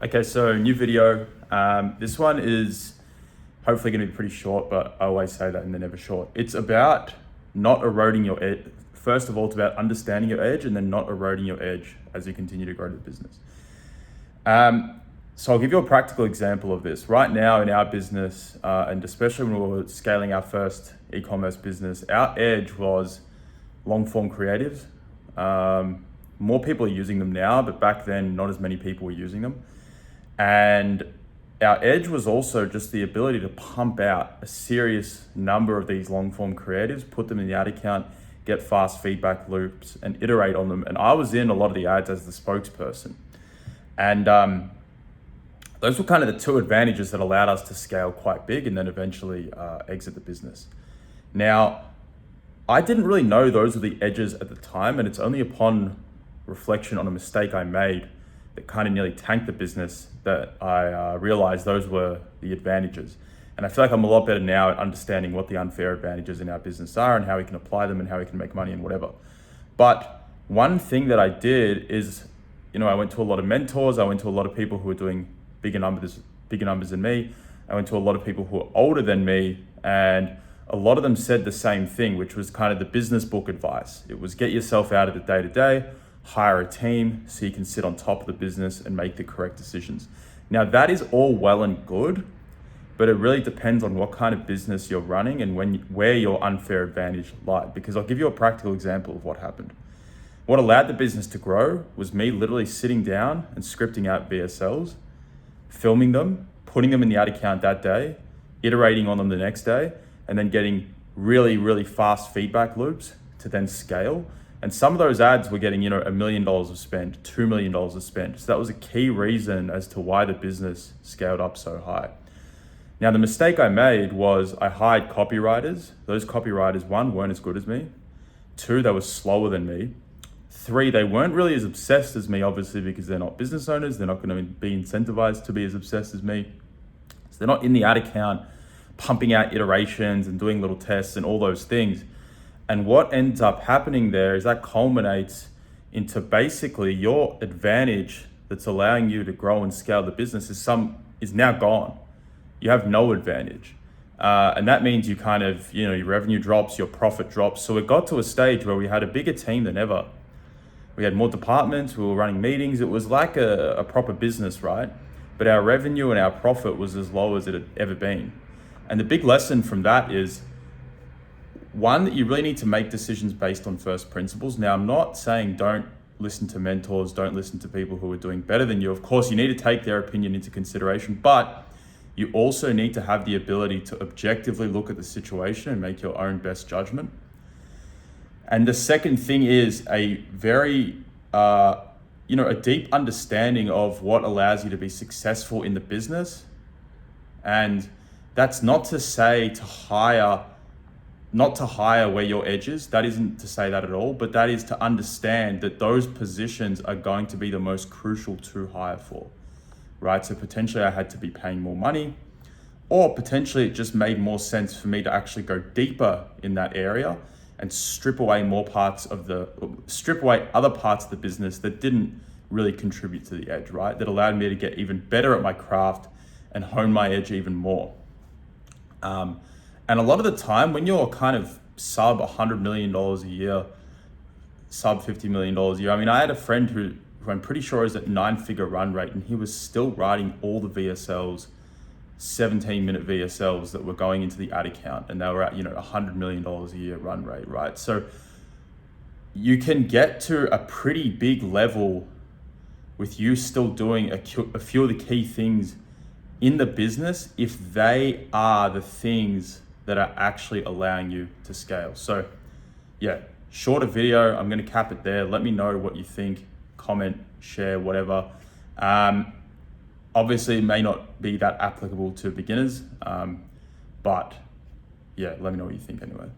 Okay, so new video. This one is hopefully going to be pretty short, but I always say that and they're never short. It's about not eroding your edge. First of all, it's about understanding your edge and then not eroding your edge as you continue to grow the business. So I'll give you a practical example of this. Right now in our business, and especially when we were scaling our first e-commerce business, our edge was long form creatives. More people are using them now, but back then not as many people were using them. And our edge was also just the ability to pump out a serious number of these long form creatives, put them in the ad account, get fast feedback loops and iterate on them. And I was in a lot of the ads as the spokesperson. And those were kind of the two advantages that allowed us to scale quite big and then eventually exit the business. Now, I didn't really know those were the edges at the time, and it's only upon reflection on a mistake I made that kind of nearly tanked the business that I realized those were the advantages. And I feel like I'm a lot better now at understanding what the unfair advantages in our business are and how we can apply them and how we can make money and whatever. But one thing that I did is, I went to a lot of mentors. I went to a lot of people who were doing bigger numbers than me. I went to a lot of people who were older than me, and a lot of them said the same thing, which was kind of the business book advice. It was get yourself out of the day-to-day, hire a team so you can sit on top of the business and make the correct decisions. Now that is all well and good, but it really depends on what kind of business you're running and where your unfair advantage lied. Because I'll give you a practical example of what happened. What allowed the business to grow was me literally sitting down and scripting out VSLs, filming them, putting them in the ad account that day, iterating on them the next day, and then getting really, really fast feedback loops to then scale. And some of those ads were getting, $1 million of spend, $2 million of spend. So that was a key reason as to why the business scaled up so high. Now, the mistake I made was I hired copywriters. Those copywriters, one, weren't as good as me. Two, they were slower than me. Three, they weren't really as obsessed as me, obviously, because they're not business owners. They're not going to be incentivized to be as obsessed as me. So they're not in the ad account pumping out iterations and doing little tests and all those things. And what ends up happening there is that culminates into basically your advantage that's allowing you to grow and scale the business is now gone. You have no advantage. And that means you kind of, your revenue drops, your profit drops. So it got to a stage where we had a bigger team than ever. We had more departments, we were running meetings. It was like a proper business, right? But our revenue and our profit was as low as it had ever been. And the big lesson from that is, one, that you really need to make decisions based on first principles. Now, I'm not saying don't listen to mentors, don't listen to people who are doing better than you. Of course, you need to take their opinion into consideration, but you also need to have the ability to objectively look at the situation and make your own best judgment. And the second thing is a very, a deep understanding of what allows you to be successful in the business. And that's not to say not to hire where your edge is. That isn't to say that at all, but that is to understand that those positions are going to be the most crucial to hire for, right? So potentially I had to be paying more money, or potentially it just made more sense for me to actually go deeper in that area and strip away other parts of the business that didn't really contribute to the edge, right? That allowed me to get even better at my craft and hone my edge even more. And a lot of the time when you're kind of sub $100 million a year, sub $50 million a year, I had a friend who I'm pretty sure is at 9-figure run rate, and he was still writing all the VSLs, 17-minute VSLs that were going into the ad account, and they were at, $100 million a year run rate, right? So you can get to a pretty big level with you still doing a few of the key things in the business if they are the things that are actually allowing you to scale. So yeah, shorter video. I'm going to cap it there. Let me know what you think. Comment, share, whatever. Obviously it may not be that applicable to beginners, but yeah, let me know what you think anyway.